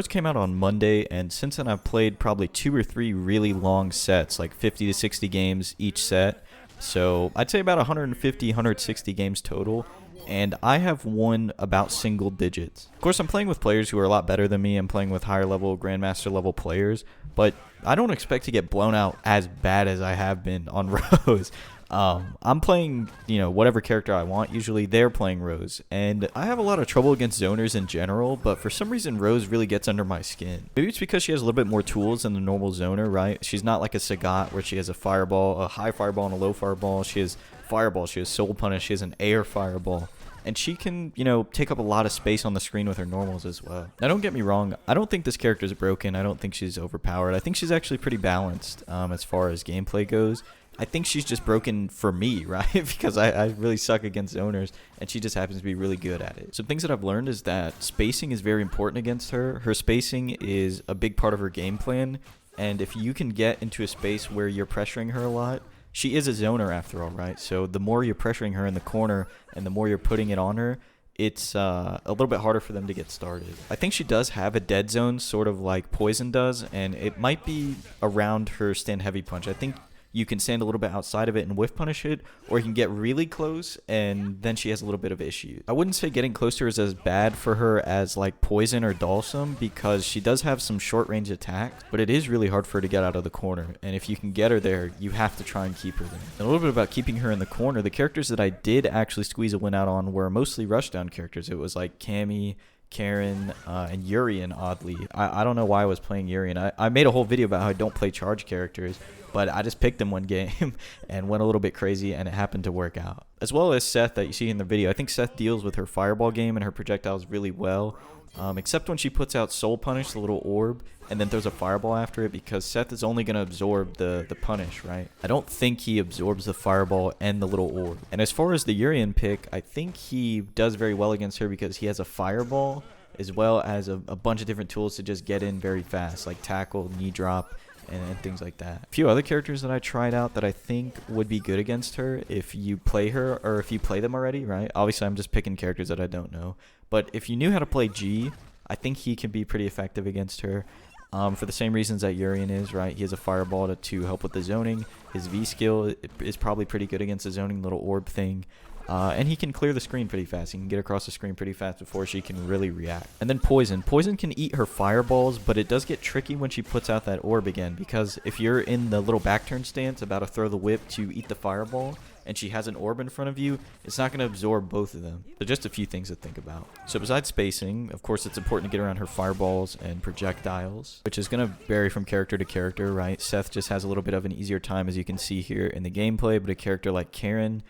Worlds came out on Monday, and since then I've played probably 2 or 3 really long sets, like 50 to 60 games each set. So I'd say about 150, 160 games total, and I have won about single digits. Of course, I'm playing with players who are a lot better than me. I'm playing with higher level, Grandmaster level players, but I don't expect to get blown out as bad as I have been on Rose. I'm playing, whatever character I want. Usually they're playing Rose, and I have a lot of trouble against zoners in general, but for some reason Rose really gets under my skin. Maybe it's because she has a little bit more tools than the normal zoner, right? She's not like a Sagat where she has a fireball, a high fireball and a low fireball. She has fireball, she has soul punish, she has an air fireball. And she can, take up a lot of space on the screen with her normals as well. Now, don't get me wrong. I don't think this character is broken. I don't think she's overpowered. I think she's actually pretty balanced as far as gameplay goes. I think she's just broken for me, right? Because I really suck against zoners, and she just happens to be really good at it. Some things that I've learned is that spacing is very important against her. Her spacing is a big part of her game plan, and if you can get into a space where you're pressuring her a lot, she is a zoner after all, right? So the more you're pressuring her in the corner and the more you're putting it on her, it's a little bit harder for them to get started. I think she does have a dead zone, sort of like Poison does, and it might be around her stand heavy punch. I think you can stand a little bit outside of it and whiff punish it, or you can get really close, and then she has a little bit of issues. I wouldn't say getting closer is as bad for her as like Poison or Dalsum, because she does have some short range attacks, but it is really hard for her to get out of the corner, and if you can get her there, you have to try and keep her there. And a little bit about keeping her in the corner, the characters that I did actually squeeze a win out on were mostly rushdown characters. It was like Cammy, Karen, and Urian, oddly. I don't know why I was playing Urian. I made a whole video about how I don't play charge characters, but I just picked him one game and went a little bit crazy, and it happened to work out. As well as Seth that you see in the video. I think Seth deals with her fireball game and her projectiles really well, except when she puts out Soul Punish, the little orb, and then throws a fireball after it, because Seth is only going to absorb the punish, right? I don't think he absorbs the fireball and the little orb. And as far as the Urian pick, I think he does very well against her because he has a fireball as well as a bunch of different tools to just get in very fast, like tackle, knee drop, and things like that. A few other characters that I tried out that I think would be good against her if you play her, or if you play them already, right? Obviously, I'm just picking characters that I don't know. But if you knew how to play G, I think he can be pretty effective against her. For the same reasons that Urian is, right? He has a fireball to help with the zoning. His V skill is probably pretty good against the zoning little orb thing. And he can clear the screen pretty fast. He can get across the screen pretty fast before she can really react. And then Poison. Poison can eat her fireballs, but it does get tricky when she puts out that orb again, because if you're in the little back turn stance about to throw the whip to eat the fireball, and she has an orb in front of you, it's not going to absorb both of them. So just a few things to think about. So besides spacing, of course, it's important to get around her fireballs and projectiles, which is going to vary from character to character, right? Seth just has a little bit of an easier time, as you can see here in the gameplay, but a character like Karen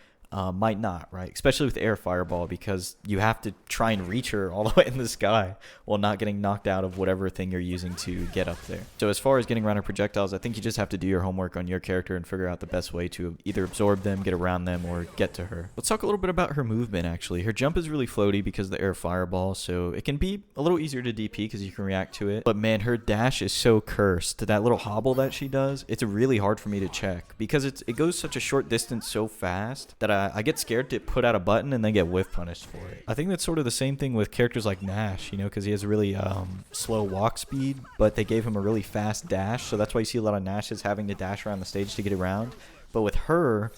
might not, right? Especially with air fireball, because you have to try and reach her all the way in the sky while not getting knocked out of whatever thing you're using to get up there. So as far as getting around her projectiles, I think you just have to do your homework on your character and figure out the best way to either absorb them, get around them, or get to her. Let's talk a little bit about her movement, actually. Her jump is really floaty because of the air fireball, so it can be a little easier to DP because you can react to it. But man, her dash is so cursed. That little hobble that she does, it's really hard for me to check because it goes such a short distance so fast that I get scared to put out a button and then get whiff punished for it. I think that's sort of the same thing with characters like Nash, because he has a really slow walk speed, but they gave him a really fast dash, so that's why you see a lot of Nashes having to dash around the stage to get around. But with her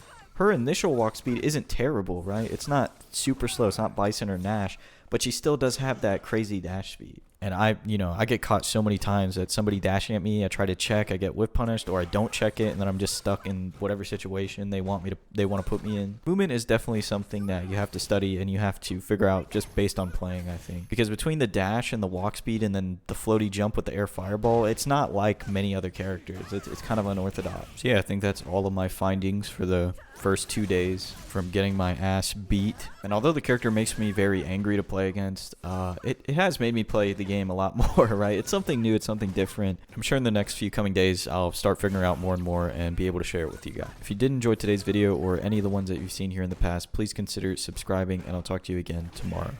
initial walk speed isn't terrible, right? It's not super slow, it's not Bison or Nash, but she still does have that crazy dash speed. And I get caught so many times that somebody dashing at me, I try to check, I get whip punished, or I don't check it, and then I'm just stuck in whatever situation they want to put me in. Movement is definitely something that you have to study and you have to figure out just based on playing, I think. Because between the dash and the walk speed and then the floaty jump with the air fireball, it's not like many other characters. It's kind of unorthodox. So yeah, I think that's all of my findings for the first 2 days from getting my ass beat. And although the character makes me very angry to play against, it has made me play the game a lot more, right? It's something new, it's something different. I'm sure in the next few coming days I'll start figuring out more and more and be able to share it with you guys. If you did enjoy today's video or any of the ones that you've seen here in the past, please consider subscribing, and I'll talk to you again tomorrow.